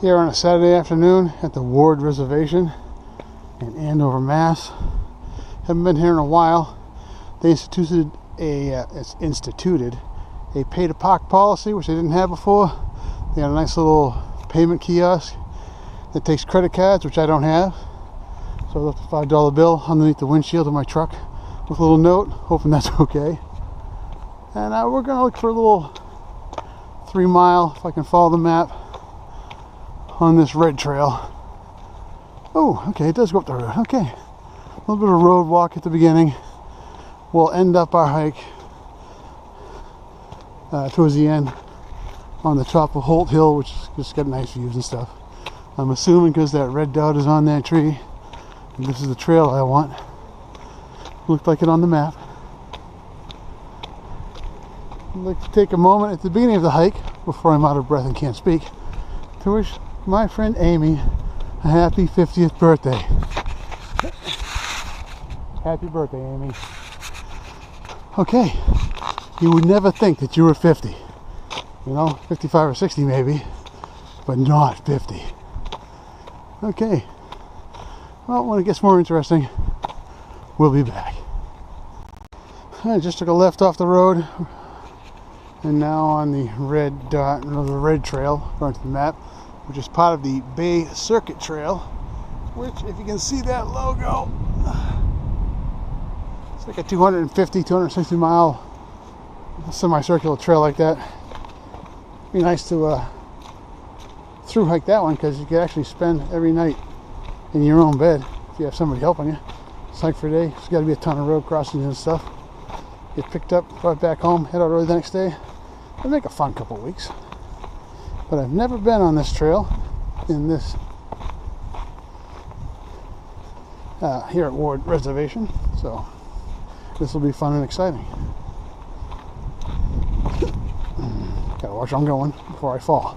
here on a Saturday afternoon at the Ward Reservation in Andover, Mass. Haven't been here in a while. They instituted a pay-to-park policy, which they didn't have before. They got a nice little payment kiosk that takes credit cards, which I don't have. So I left a $5 bill underneath the windshield of my truck with a little note, hoping that's okay. And we're going to look for a little 3 mile, if I can follow the map, on this red trail. Oh, okay, it does go up the road. Okay, a little bit of road walk at the beginning. We'll end up our hike towards the end on the top of Holt Hill, which just got nice views and stuff. I'm assuming because that red dot is on that tree, and this is the trail I want. Looked like it on the map. I'd like to take a moment at the beginning of the hike, before I'm out of breath and can't speak, to wish my friend Amy a happy 50th birthday. Happy birthday, Amy. Okay, you would never think that you were 50. You know, 55 or 60 maybe, but not 50. Okay, well, when it gets more interesting, we'll be back. I just took a left off the road, and now on the red dot, the red trail, according to the map, which is part of the Bay Circuit Trail, which, if you can see that logo, it's like a 250, 260 mile semicircular trail like that. Be nice to through hike that one, because you could actually spend every night in your own bed if you have somebody helping you. It's hike for a day. There's got to be a ton of road crossings and stuff. Get picked up, brought back home, head out early the next day. It'll make a fun couple of weeks. But I've never been on this trail in this here at Ward Reservation, so this will be fun and exciting. Gotta watch where I'm going before I fall.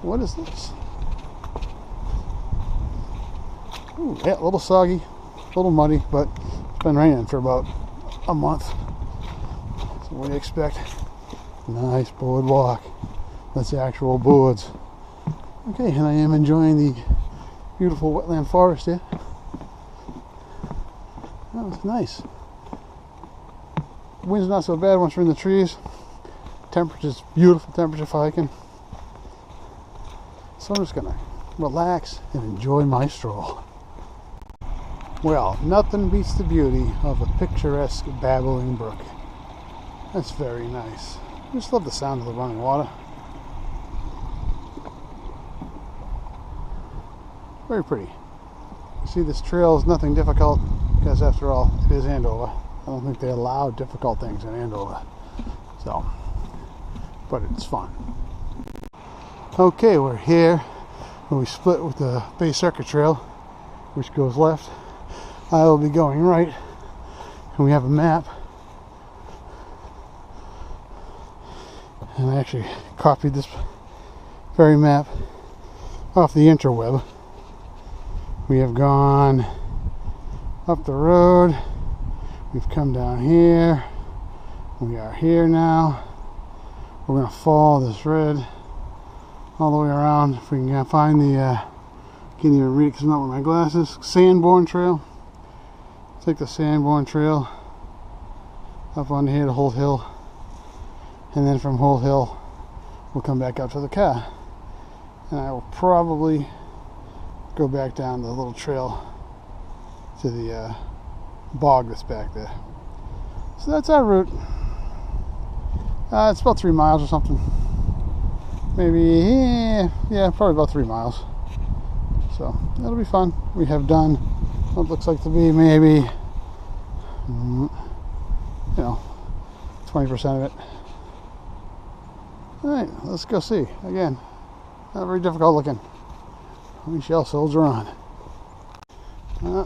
What is this? Ooh, yeah, a little soggy, a little muddy, but it's been raining for about a month. So what do you expect? Nice boardwalk. That's the actual boards. Okay, and I am enjoying the beautiful wetland forest here. Oh, it's nice. Wind's not so bad once we're in the trees. Temperature's beautiful temperature for hiking. So I'm just gonna relax and enjoy my stroll. Well, nothing beats the beauty of a picturesque babbling brook. That's very nice. I just love the sound of the running water. Very pretty. You see, this trail is nothing difficult, because after all, it is Andover. I don't think they allow difficult things in Andover. So, but it's fun. Okay, we're here where we split with the Bay Circuit Trail, which goes left. I will be going right, and we have a map. And I actually copied this very map off the interweb. We have gone up the road, we've come down here, we are here now. We're going to follow this red all the way around. If we can find the, can't even read it because I'm not wearing my glasses, Sanborn Trail. Take the Sanborn Trail up on here to Holt Hill, and then from Holt Hill we'll come back up to the car, and I will probably go back down the little trail to the bog that's back there. So that's our route. It's about 3 miles or something. Maybe, yeah, probably about 3 miles. So that'll be fun. We have done what looks like to be maybe, 20% of it. Alright, let's go see. Again, not very difficult looking. We shall soldier on.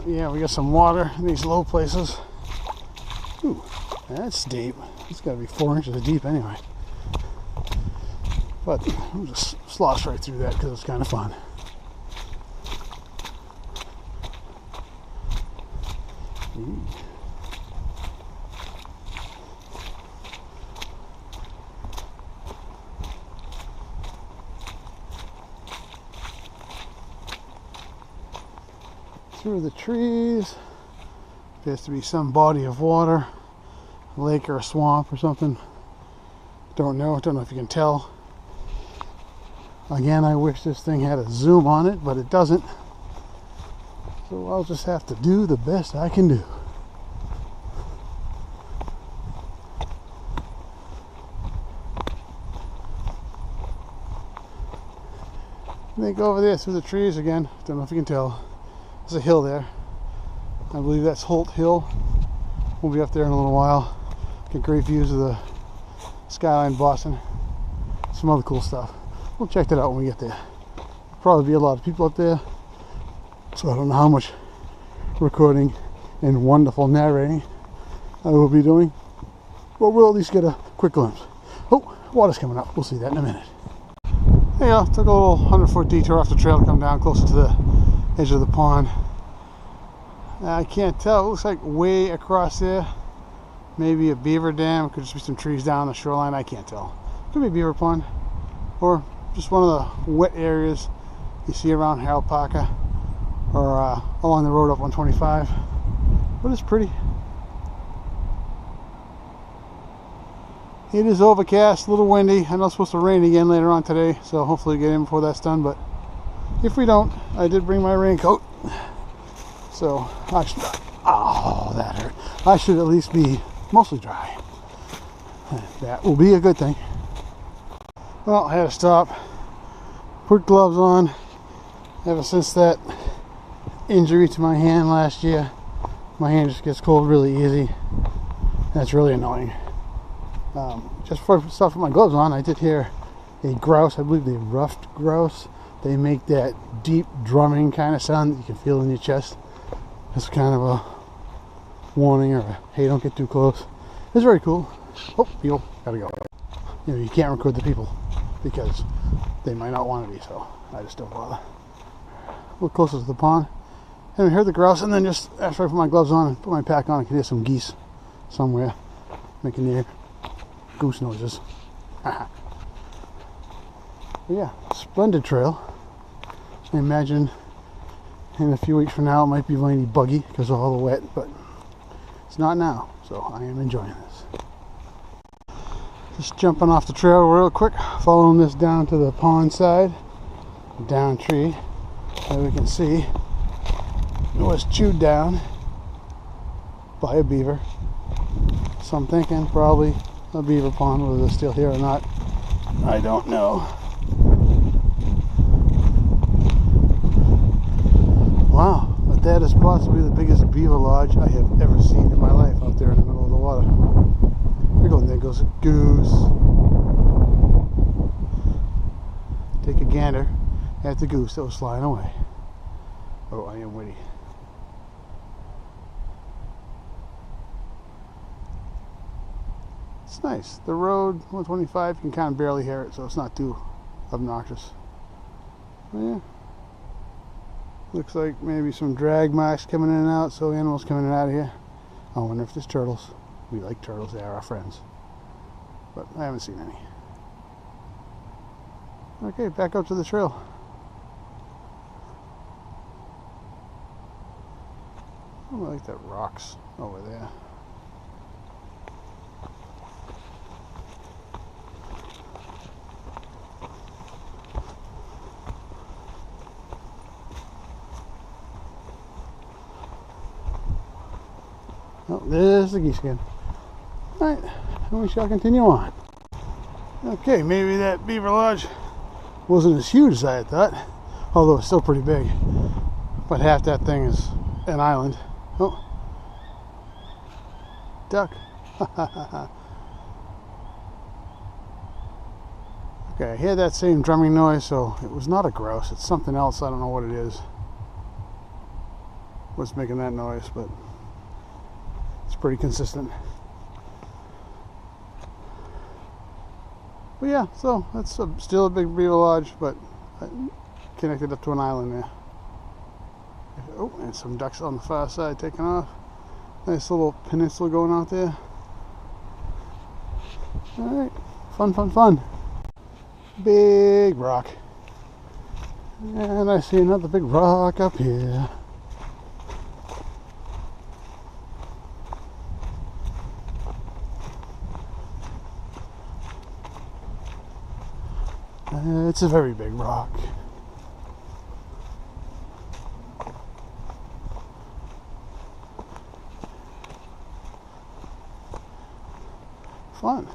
Yeah, we got some water in these low places. Ooh, that's deep. It's got to be 4 inches deep anyway. But we'll just slosh right through that because it's kind of fun. through the trees. Appears to be some body of water, a lake or a swamp or something. Don't know if you can tell. Again, I wish this thing had a zoom on it, but it doesn't. So I'll just have to do the best I can do. I think over there through the trees again, don't know if you can tell, there's a hill there. I believe that's Holt Hill. We'll be up there in a little while. Get great views of the skyline Boston. Some other cool stuff. We'll check that out when we get there. There'll probably be a lot of people up there, so I don't know how much recording and wonderful narrating I will be doing, but we'll at least get a quick glimpse. Oh, water's coming up. We'll see that in a minute. There you go. Took a little 100-foot detour off the trail to come down closer to the edge of the pond. I can't tell. It looks like way across there, maybe a beaver dam. Could just be some trees down the shoreline. I can't tell. Could be a beaver pond, or just one of the wet areas you see around Harold Parker, or along the road up 125. But it's pretty. It is overcast, a little windy. I know it's supposed to rain again later on today, so hopefully we get in before that's done. But if we don't, I did bring my raincoat, so I should, oh, that hurt. I should at least be mostly dry. That will be a good thing. Well, I had to stop, put gloves on. Ever since that injury to my hand last year, my hand just gets cold really easy. That's really annoying. Just before I stopped with my gloves on, I did hear a grouse. I believe they ruffed grouse. They make that deep drumming kind of sound that you can feel in your chest. It's kind of a warning, or a, hey, don't get too close. It's very cool. Oh, people, gotta go. You know, you can't record the people because they might not want to be, so I just don't bother. A little closer to the pond, and I heard the grouse, and then just after I put my gloves on and put my pack on, I could hear some geese somewhere making their goose noises. But yeah, splendid trail. I imagine in a few weeks from now it might be rainy buggy because of all the wet, but it's not now, so I am enjoying this. Just jumping off the trail real quick, following this down to the pond side, down tree, that we can see it was chewed down by a beaver. So I'm thinking probably a beaver pond. Whether they're still here or not, I don't know. Wow, but that is possibly the biggest beaver lodge I have ever seen in my life out there in the middle of the water. There goes a goose. Take a gander at the goose that was flying away. Oh, I am witty. It's nice. The road, 125, you can kind of barely hear it, so it's not too obnoxious. But yeah. Looks like maybe some drag marks coming in and out, so animals coming in and out of here. I wonder if there's turtles. We like turtles, they are our friends. But I haven't seen any. Okay, back up to the trail. I like that rocks over there. Oh, there's the geese again. Alright, and we shall continue on. Okay, maybe that beaver lodge wasn't as huge as I had thought, although it's still pretty big. But half that thing is an island. Oh, duck. Okay, I hear that same drumming noise, so it was not a grouse. It's something else. I don't know what it is. What's making that noise, but it's pretty consistent. But yeah, so that's still a big beaver lodge, but connected up to an island there. Oh, and some ducks on the far side taking off. Nice little peninsula going out there. Alright, fun, fun, fun. Big rock. And I see another big rock up here. It's a very big rock. Fun.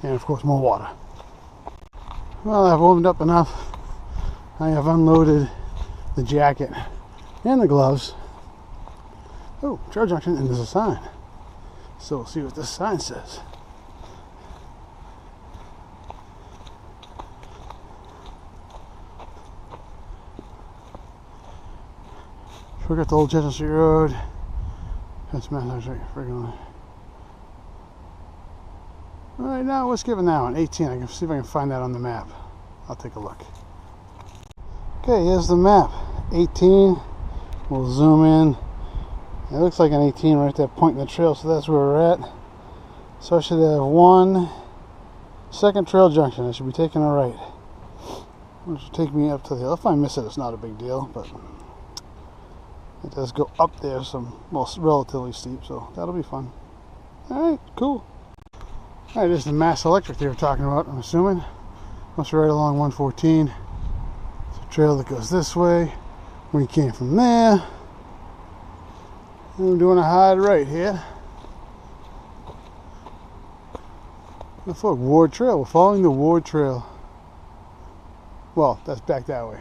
And of course more water. Well, I've warmed up enough. I have unloaded the jacket and the gloves. Oh, trail junction, and there's a sign. So we'll see what this sign says. Forgot the old Chestnut Street Road. That's Mass right freaking. Alright, now what's given now? An 18. I can see if I can find that on the map. I'll take a look. Okay, here's the map. 18. We'll zoom in. It looks like an 18 right at that point in the trail, so that's where we're at. So I should have one second trail junction. I should be taking a right, which will take me up to the hill. If I miss it, it's not a big deal, but it does go up there some, well, relatively steep, so that'll be fun. Alright, cool. Alright, this is the Mass Electric they were talking about, I'm assuming. Must be right along 114. It's a trail that goes this way. We came from there. And we're doing a hard right here. The Fork Ward Trail. We're following the Ward Trail. Well, that's back that way.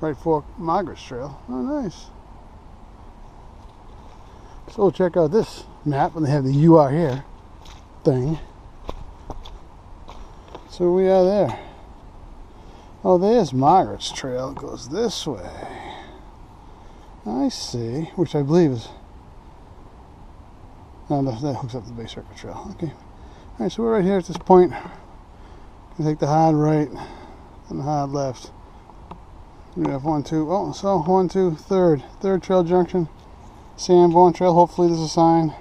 Right Fork Margaret's Trail. Oh, nice. So we'll check out this map, and they have the "You Are Here" thing. So we are there. Oh, there's Margaret's Trail. It goes this way. I see. Which I believe is... Oh, no, that hooks up to the Bay Circle Trail. Okay. Alright, so we're right here at this point. We take the hard right and the hard left. We have 1, 2. Oh, so 1, 2, third trail junction. Sanborn Trail. Hopefully there's a sign.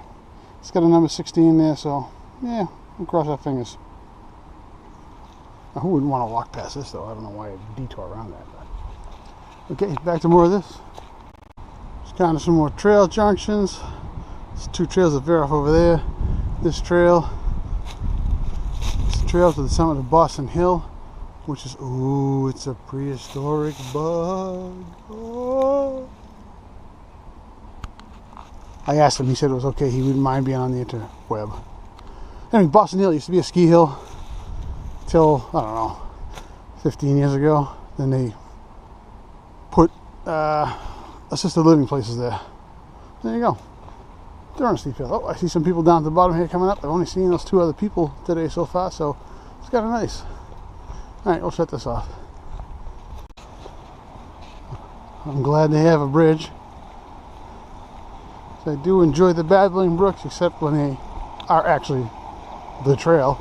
It's got a number 16 there, so yeah, we'll cross our fingers. Now, who wouldn't want to walk past this though? I don't know why I detour around that. But. Okay, back to more of this. Just kind of some more trail junctions. There's 2 trails that veer off over there. This trail. It's a trail to the summit of Boston Hill, which is, ooh, it's a prehistoric bug. Oh. I asked him, he said it was okay, he wouldn't mind being on the interweb. Anyway, Boston Hill used to be a ski hill till, I don't know, 15 years ago. Then they put assisted living places there. There you go. They're on a steep hill. Oh, I see some people down at the bottom here coming up. I've only seen those 2 other people today so far, so it's kind of nice. Alright, we'll shut this off. I'm glad they have a bridge. I do enjoy the babbling brooks, except when they are actually the trail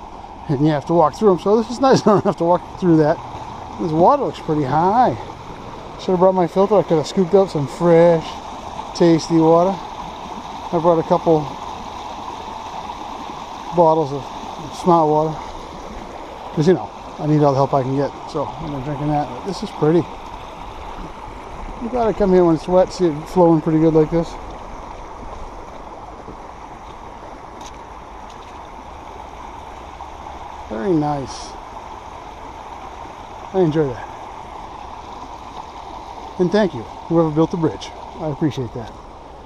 and you have to walk through them. So this is nice. I don't have to walk through that. This water looks pretty high. Should have brought my filter. I could have scooped out some fresh, tasty water. I brought a couple bottles of Smart Water because, you know, I need all the help I can get. So I'm not drinking that. But this is pretty. You gotta come here when it's wet, see it flowing pretty good like this. Very nice. I enjoy that. And thank you, whoever built the bridge. I appreciate that.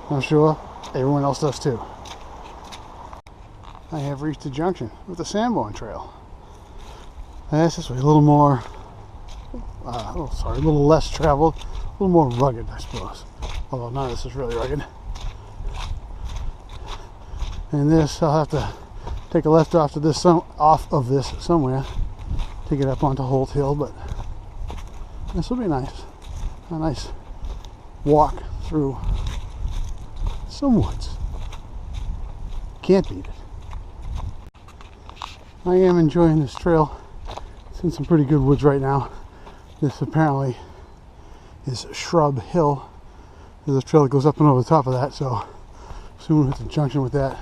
I'm sure everyone else does too. I have reached the junction with the Sanborn Trail. That's this way, a little more, a little less traveled, a little more rugged, I suppose. Although none of this is really rugged. And this, I'll have to take a left off of this somewhere to get up onto Holt Hill, but this will be nice. A nice walk through some woods. Can't beat it. I am enjoying this trail. It's in some pretty good woods right now. This apparently is Shrub Hill. There's a trail that goes up and over the top of that, so soon we'll hit the junction with that.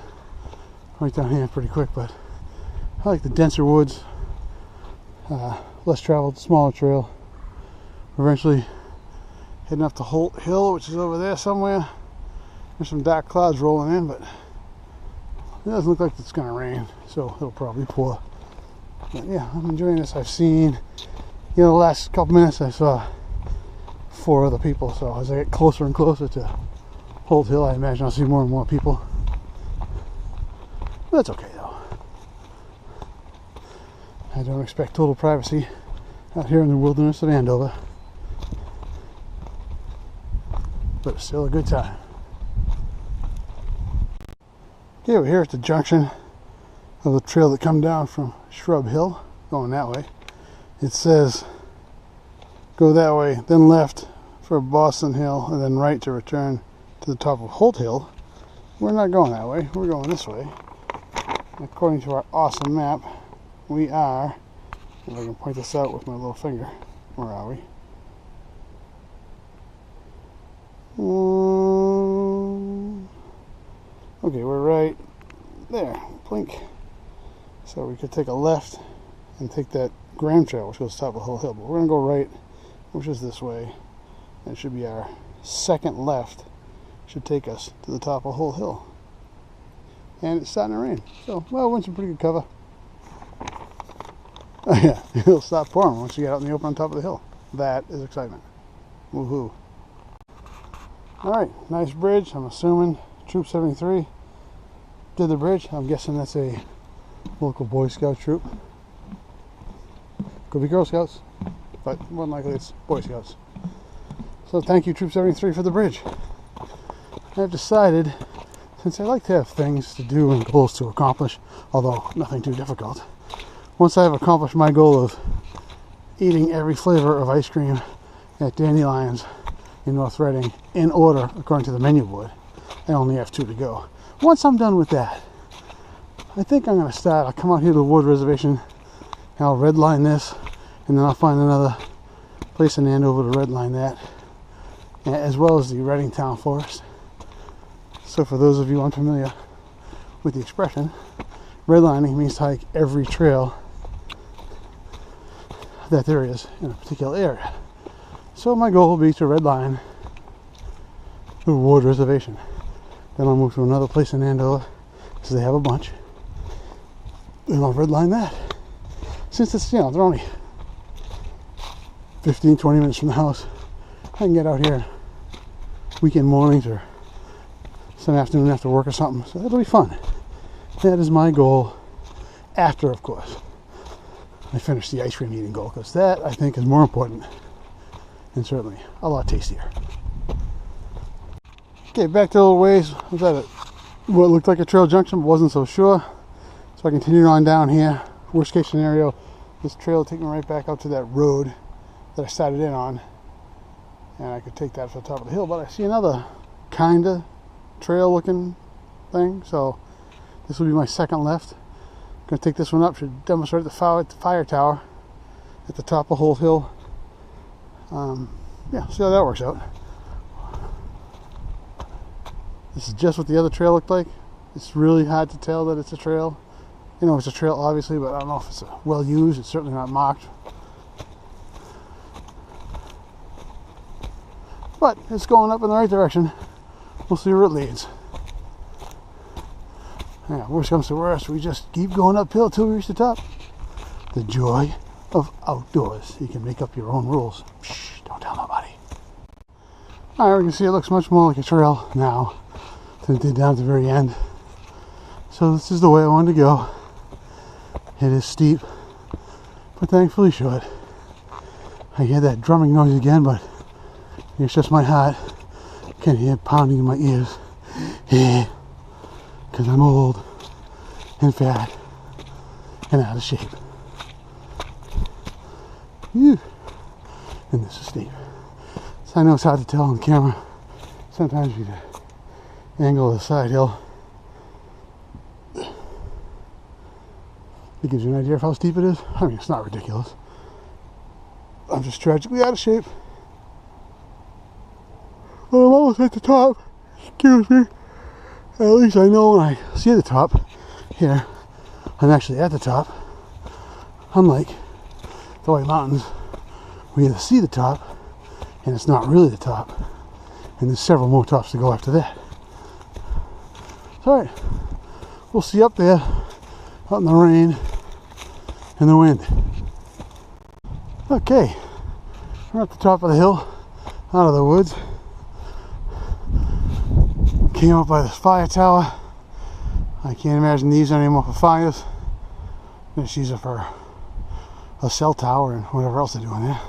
Right down here pretty quick, but I like the denser woods, less traveled, smaller trail. We're eventually heading up to Holt Hill, which is over there somewhere. There's some dark clouds rolling in, but it doesn't look like it's going to rain, so it'll probably pour But yeah, I'm enjoying this. I've seen, the last couple minutes I saw 4 other people. So as I get closer and closer to Holt Hill, I imagine I'll see more and more people. But that's okay though. I don't expect total privacy out here in the wilderness of Andover. But it's still a good time. Okay, we're here at the junction of the trail that come down from Shrub Hill, going that way. It says go that way, then left for Boston Hill, and then right to return to the top of Holt Hill. We're not going that way, we're going this way. According to our awesome map, we are, if I can point this out with my little finger, where are we? Okay, we're right there, blink. So we could take a left and take that Graham Trail, which goes top of Holt Hill. But we're going to go right, which is this way. And it should be our second left. Should take us to the top of Holt Hill. And it's starting to rain. So, well, we're in some pretty good cover. Oh yeah, it'll stop pouring once you get out in the open on top of the hill. That is excitement. Woohoo. Alright, nice bridge. I'm assuming Troop 73 did the bridge. I'm guessing that's a local Boy Scout troop. Could be Girl Scouts, but more than likely it's Boy Scouts. So thank you, Troop 73, for the bridge. I've decided, since I like to have things to do and goals to accomplish, although nothing too difficult, once I have accomplished my goal of eating every flavor of ice cream at Dandelion's in North Reading in order according to the menu board, I only have 2 to go. Once I'm done with that, I think I'm going to start. I'll come out here to the Ward Reservation and I'll redline this, and then I'll find another place in Andover to redline that, as well as the Reading Town Forest. So for those of you unfamiliar with the expression, redlining means to hike every trail that there is in a particular area. So my goal will be to redline the Ward Reservation. Then I'll move to another place in Andover, because they have a bunch, and I'll redline that. Since it's, they're only 15-20 minutes from the house, I can get out here weekend mornings or some afternoon after work or something, so that'll be fun. That is my goal, after, of course, I finish the ice cream eating goal, because that, I think, is more important and certainly a lot tastier. Okay, back to a little ways. I was at what looked like a trail junction, but wasn't so sure. So I continued on down here. Worst case scenario, this trail will take me right back out to that road that I started in on. And I could take that to the top of the hill. But I see another kind of trail looking thing. So this will be my second left. I'm going to take this one up. Should demonstrate the fire tower at the top of Holt Hill. Yeah, see how that works out. This is just what the other trail looked like. It's really hard to tell that it's a trail. It's a trail obviously, but I don't know if it's well used. It's certainly not marked. But it's going up in the right direction. We'll see where it leads. Yeah, worst comes to worst, we just keep going uphill till we reach the top. The joy of outdoors. You can make up your own rules. Shh, don't tell nobody. Alright, we can see it looks much more like a trail now than it did down at the very end. So this is the way I wanted to go. It is steep, but thankfully short. I hear that drumming noise again, but it's just my heart. I can hear it pounding in my ears. Because I'm old and fat and out of shape. Whew. And this is steep. So I know it's hard to tell on camera. Sometimes you angle of the side hill. It gives you an idea of how steep it is. I mean, it's not ridiculous. I'm just tragically out of shape. But I'm almost at the top. Excuse me. At least I know when I see the top. Here, I'm actually at the top. Unlike the White Mountains, we either see the top, and it's not really the top. And there's several more tops to go after that. It's alright. We'll see up there, out in the rain, and the wind. Okay, we're at the top of the hill, out of the woods. Came up by this fire tower. I can't imagine these anymore for fires. These are for a cell tower and whatever else they're doing there.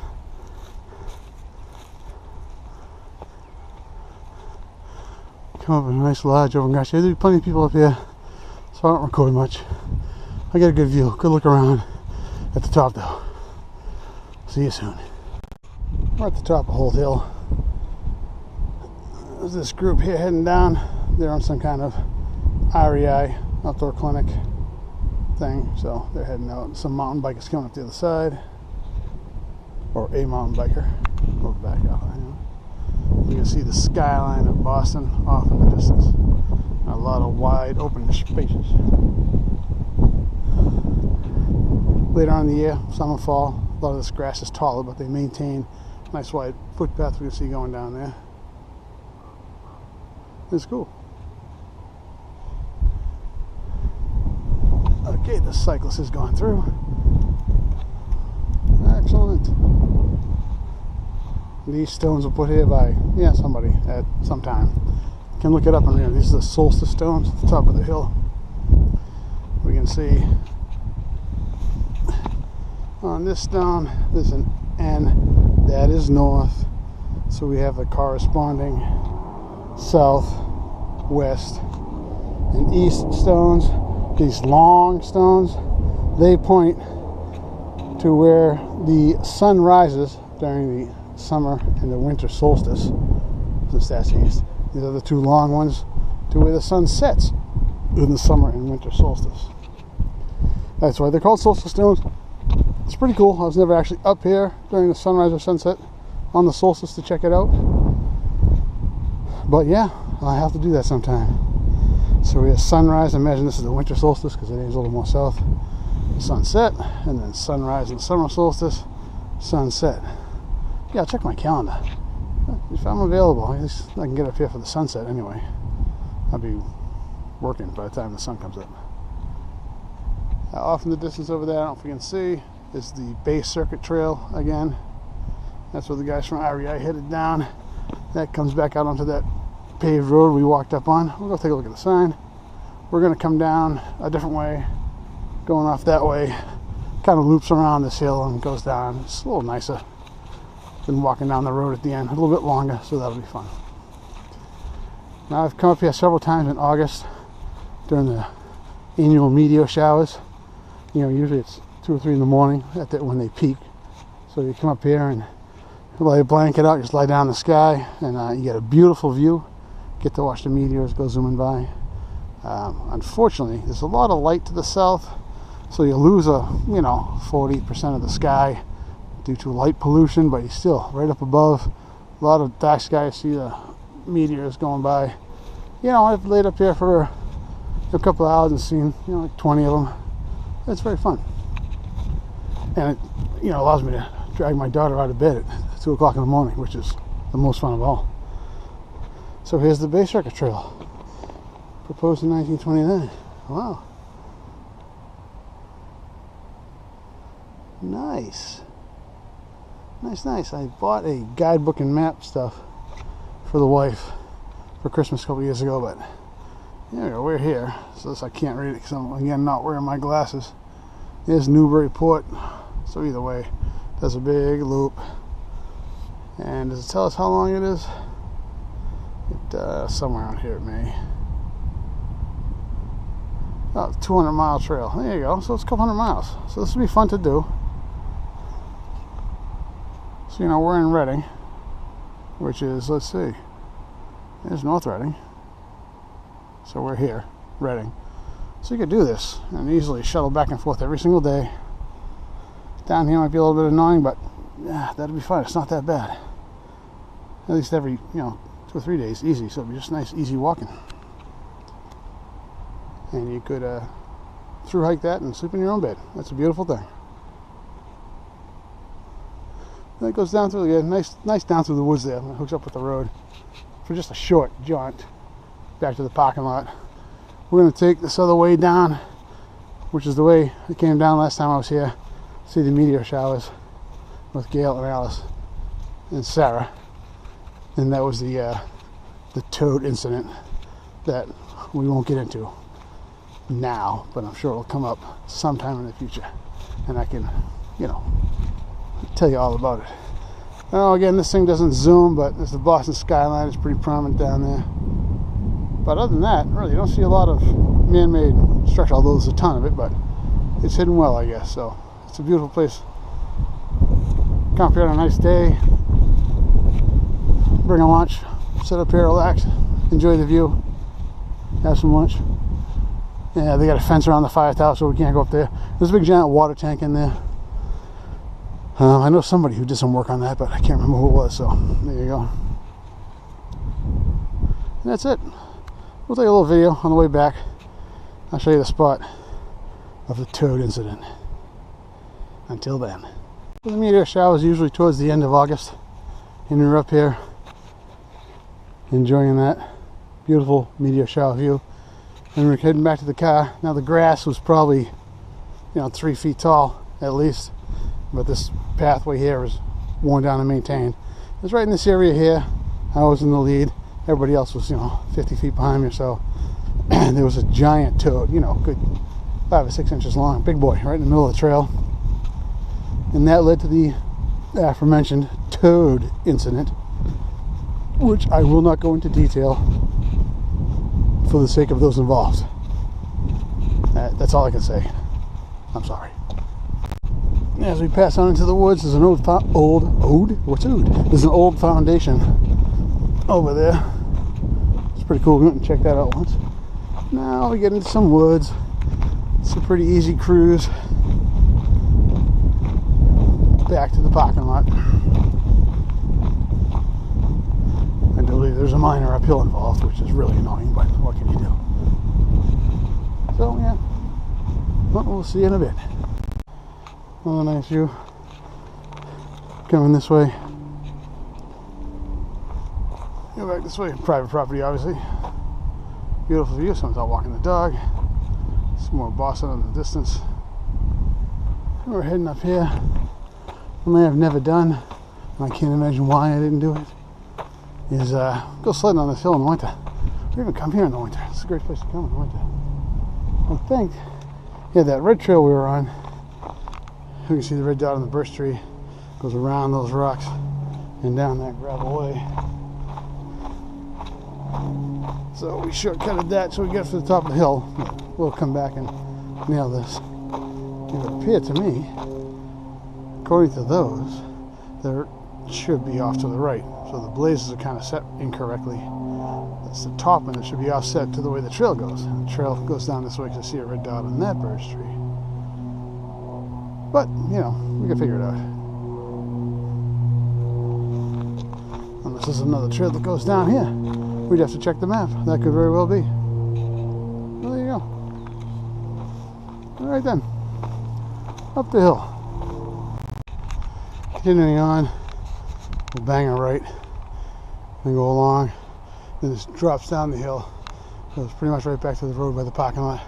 Come up with a nice lodge over in Gosh. There's plenty of people up here, so I don't record much. I got a good view, good look around at the top though. See you soon. We're at the top of Holt Hill. There's this group here heading down. They're on some kind of REI, outdoor clinic thing, so they're heading out. Some mountain bikers coming up the other side, or a mountain biker. We'll back out. You can see the skyline of Boston off in the distance. A lot of wide open spaces. Later on in the year, summer, fall, a lot of this grass is taller, but they maintain a nice wide footpath we can see going down there. It's cool. Okay, the cyclist has gone through. Excellent. These stones were put here by, somebody at some time. You can look it up on here. These are the solstice stones at the top of the hill. We can see on this stone there's an N. That is north. So we have the corresponding south, west, and east stones. These long stones, they point to where the sun rises during the summer and the winter solstice, since that's east. These are the two long ones to where the sun sets in the summer and winter solstice. That's why they're called solstice stones. It's pretty cool. I was never actually up here during the sunrise or sunset on the solstice to check it out, but yeah, I have to do that sometime. So we have sunrise. Imagine this is the winter solstice because it is a little more south. Sunset, and then sunrise and summer solstice, sunset. Yeah, I'll check my calendar. If I'm available, at least I can get up here for the sunset anyway. I'll be working by the time the sun comes up. Off in the distance over there, I don't know if you can see, is the Bay Circuit Trail again. That's where the guys from REI headed down. That comes back out onto that paved road we walked up on. We'll go take a look at the sign. We're going to come down a different way, going off that way. Kind of loops around this hill and goes down. It's a little nicer than walking down the road at the end. A little bit longer, so that'll be fun. Now I've come up here several times in August during the annual meteor showers. Usually it's 2 or 3 in the morning when they peak. So you come up here and lay a blanket out, just lie down in the sky, and you get a beautiful view. Get to watch the meteors go zooming by. Unfortunately, there's a lot of light to the south, so you lose 40% of the sky due to light pollution, but you're still right up above. A lot of dark sky. See the meteors going by. I've laid up here for a couple of hours and seen like 20 of them. It's very fun, and it allows me to drag my daughter out of bed at 2 o'clock in the morning, which is the most fun of all. So here's the Bay Circuit Trail, proposed in 1929. Wow. Nice. Nice. I bought a guidebook and map stuff for the wife for Christmas a couple years ago, but we're here. So this I can't read it because I'm, again, not wearing my glasses. There's Newburyport. So either way, there's a big loop. And does it tell us how long it is? Somewhere around here it may. 200-mile trail. There you go. So it's a couple hundred miles. So this will be fun to do. So we're in Reading, which is, let's see, there's North Reading. So we're here, Reading. So you could do this and easily shuttle back and forth every single day. Down here might be a little bit annoying, but that'll be fine. It's not that bad. At least every 2 or 3 days, easy. So it'll be just nice, easy walking. And you could through hike that and sleep in your own bed. That's a beautiful thing. And it goes down through again, nice down through the woods there. It hooks up with the road for just a short jaunt back to the parking lot. We're going to take this other way down which is the way it came down last time I was here. See the meteor showers with Gail and Alice and Sarah. And that was the toad incident that we won't get into now, but I'm sure it'll come up sometime in the future, and I can, you know, tell you all about it. Now again, this thing doesn't zoom, but there's the Boston skyline. It's pretty prominent down there. But other than that, really, you don't see a lot of man-made structure, although there's a ton of it, but it's hidden well, I guess. So it's a beautiful place. Come up here on a nice day, bring a lunch, sit up here, relax, enjoy the view, have some lunch. Yeah, they got a fence around the fire tower, so we can't go up there. There's a big giant water tank in there. I know somebody who did some work on that, but I can't remember who it was, so there you go. And that's it. We'll take a little video on the way back. I'll show you the spot of the toad incident. Until then. The meteor shower is usually towards the end of August, and we're up here enjoying that beautiful meteor shower view. And we're heading back to the car. Now the grass was probably, you know, 3 feet tall at least, but this pathway here is worn down and maintained. It's right in this area here. I was in the lead. Everybody else was, you know, 50 feet behind me or so. And there was a giant toad, you know, good 5 or 6 inches long, big boy, right in the middle of the trail. And that led to the aforementioned toad incident, which I will not go into detail for the sake of those involved. That's all I can say. I'm sorry. As we pass on into the woods, there's an There's an old foundation over there. It's pretty cool. We went and checked that out once. Now we get into some woods. It's a pretty easy cruise back to the parking lot. I believe there's a minor uphill involved, which is really annoying, but what can you do? So yeah, well, we'll see you in a bit. Oh, nice view. Coming this way. Go back this way. Private property, obviously. Beautiful view. Someone's out walking the dog. Some more Boston in the distance. And we're heading up here. Something I've never done, and I can't imagine why I didn't do it, is go sledding on this hill in the winter. We even come here in the winter. It's a great place to come in the winter. I think, yeah, that red trail we were on, you can see the red dot on the birch tree, goes around those rocks and down that gravel way. So we shortcutted that so we get to the top of the hill. We'll come back and nail this. It would appear to me, according to those, there should be off to the right. So the blazes are kind of set incorrectly. That's the top, and it should be offset to the way the trail goes. And the trail goes down this way because I see a red dot on that birch tree. But, you know, we can figure it out. Unless there's another trail that goes down here. We'd have to check the map. That could very well be. Well, there you go. Alright then. Up the hill. Continuing on. We'll bang a right. Then go along. Then it drops down the hill. Goes pretty much right back to the road by the parking lot.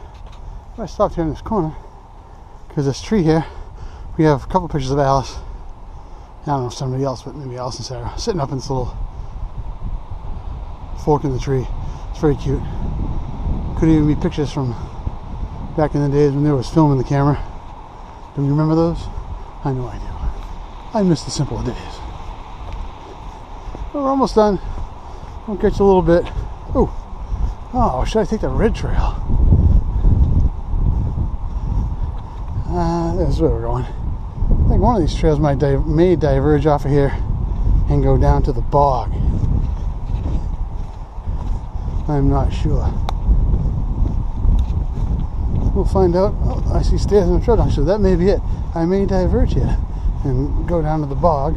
But I stopped here in this corner because this tree here, we have a couple pictures of Alice. I don't know if somebody else, but maybe Alice and Sarah, sitting up in this little fork in the tree. It's very cute. Could even be pictures from back in the days when there was film in the camera. Do you remember those? I know I do. I miss the simpler days. Well, we're almost done. I'll catch a little bit. Oh, should I take the red trail? That's where we're going. I think one of these trails may diverge off of here and go down to the bog. I'm not sure. We'll find out. Oh, I see stairs in the trail, so that may be it. I may diverge here and go down to the bog,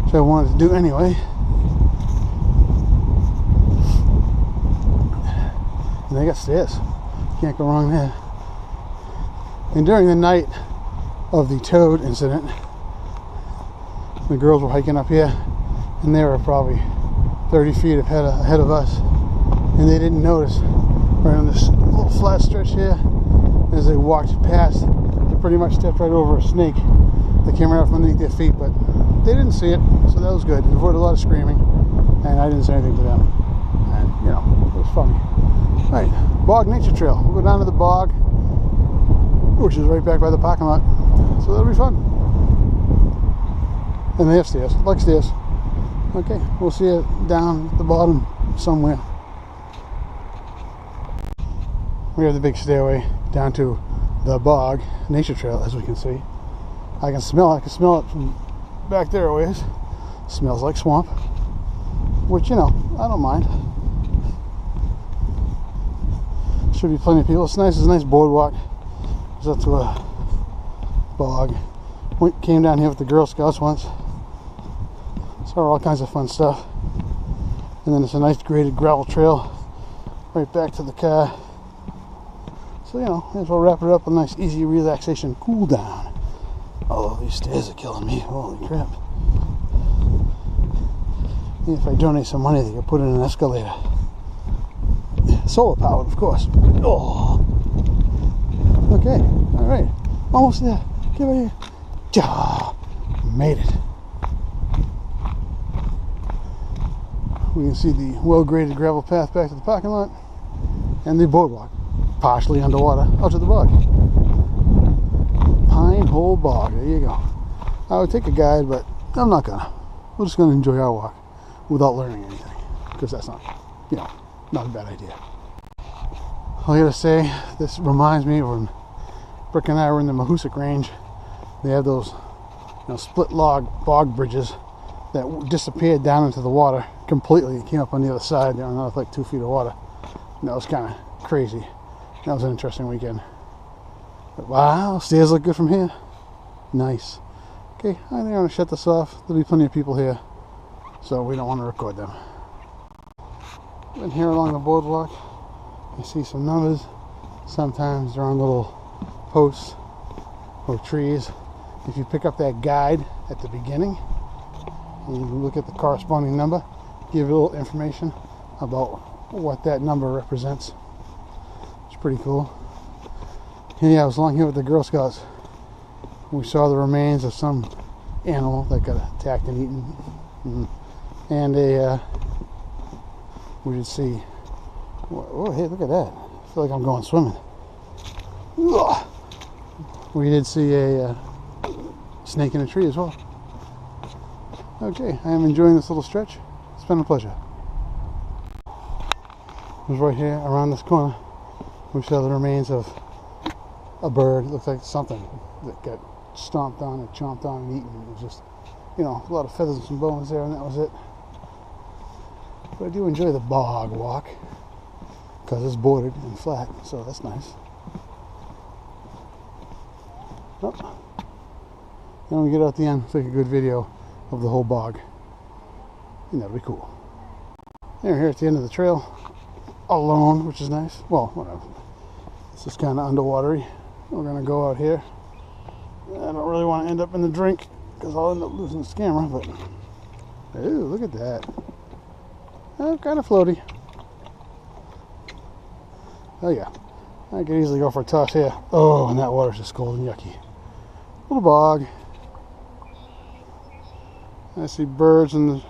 which I wanted to do anyway. And they got stairs. Can't go wrong there. And during the night of the toad incident, the girls were hiking up here, and they were probably 30 feet ahead of us, and they didn't notice. Right on this little flat stretch here, As they walked past, they pretty much stepped right over a snake that came right up underneath their feet, but they didn't see it, so that was good. It avoided a lot of screaming, and I didn't say anything to them. And, you know, it was funny. All right, Bog Nature Trail. We'll go down to the bog, which is right back by the parking lot, so that'll be fun. And they have stairs, like stairs. Okay, we'll see you down at the bottom somewhere. We have the big stairway down to the Bog Nature Trail, as we can see. I can smell it from back there a ways. Smells like swamp, which, you know, I don't mind. Should be plenty of people. It's nice. It's a nice boardwalk. It's up to a bog. Came down here with the Girl Scouts once. Saw all kinds of fun stuff. And then it's a nice graded gravel trail right back to the car. So, you know, as we'll wrap it up with a nice easy relaxation cool down. Although these stairs are killing me. Holy crap. And if I donate some money, they can put in an escalator. Solar powered, of course. Oh. Okay. Alright. Almost there. Get right here. Ah, made it. We can see the well-graded gravel path back to the parking lot and the boardwalk, partially underwater, out to the bog. Pine Hole Bog. There you go. I would take a guide, but I'm not gonna. We're just gonna enjoy our walk without learning anything, because that's not, you know, not a bad idea. I gotta say, this reminds me of when Brick and I were in the Mahoosic Range. They have those, you know, split log bog bridges that disappeared down into the water completely. It came up on the other side. There were another like 2 feet of water. And that was kind of crazy. That was an interesting weekend. But wow, stairs look good from here. Nice. Okay, I think I'm going to shut this off. There'll be plenty of people here, so we don't want to record them. And here along the boardwalk, you see some numbers. Sometimes they're on little posts or trees. If you pick up that guide at the beginning, and you look at the corresponding number, give you a little information about what that number represents. It's pretty cool. And yeah, I was along here with the Girl Scouts. We saw the remains of some animal that got attacked and eaten. And we did see, oh hey, look at that. I feel like I'm going swimming. Ugh. We did see a snake in a tree as well. Okay, I am enjoying this little stretch. It's been a pleasure. It was right here around this corner. We saw the remains of a bird. It looked like something that got stomped on and chomped on and eaten. It was just, you know, a lot of feathers and some bones there, and that was it. But I do enjoy the bog walk because it's bordered and flat, so that's nice. Oh. Then we get out the end, take a good video of the whole bog, and that'll be cool. We're here at the end of the trail, alone, which is nice. Well, whatever. It's just kind of underwatery. We're gonna go out here. I don't really want to end up in the drink because I'll end up losing this camera, but ooh, look at that. Oh, kind of floaty. Oh yeah, I could easily go for a toss here. Oh, and that water's just cold and yucky. Little bog. I see birds in the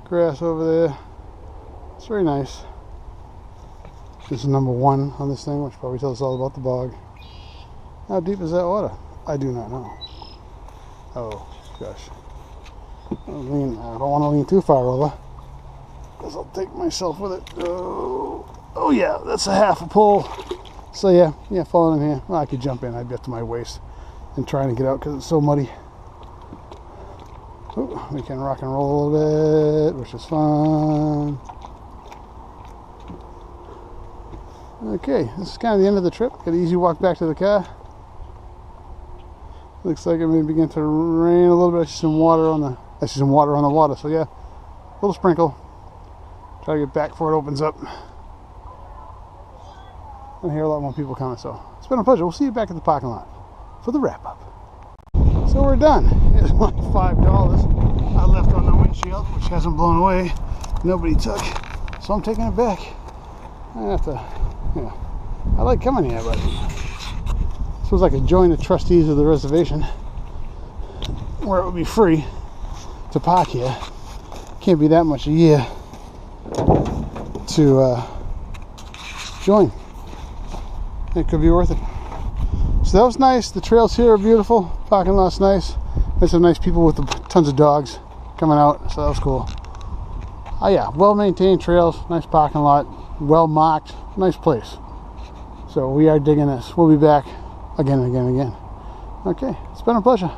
grass over there. It's very nice. This is number 1 on this thing, which probably tells us all about the bog. How deep is that water? I do not know. Oh, gosh. I don't want to lean too far over, because I'll take myself with it. Oh yeah, that's a half a pull. So yeah, falling in here. Well, I could jump in. I'd be up to my waist and trying to get out because it's so muddy. Ooh, we can rock and roll a little bit, which is fun. Okay, this is kind of the end of the trip. Got an easy walk back to the car. Looks like it may begin to rain a little bit. I see some water on the water. So yeah, a little sprinkle. Try to get back before it opens up. And I hear a lot more people coming. So it's been a pleasure. We'll see you back at the parking lot for the wrap up. So we're done. Here's my $5 I left on the windshield, which hasn't blown away. Nobody took, so I'm taking it back. I have to, I like coming here, but this was like a join the trustees of the reservation where it would be free to park here. Can't be that much a year to join. It could be worth it. So that was nice. The trails here are beautiful. Parking lot's nice. There's some nice people with tons of dogs coming out, so that was cool. Oh yeah, well-maintained trails, nice parking lot, well-marked, nice place. So we are digging this. We'll be back again and again and again. Okay, it's been a pleasure.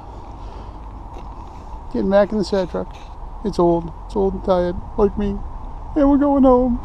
Getting back in the sad truck. It's old and tired, like me. And we're going home.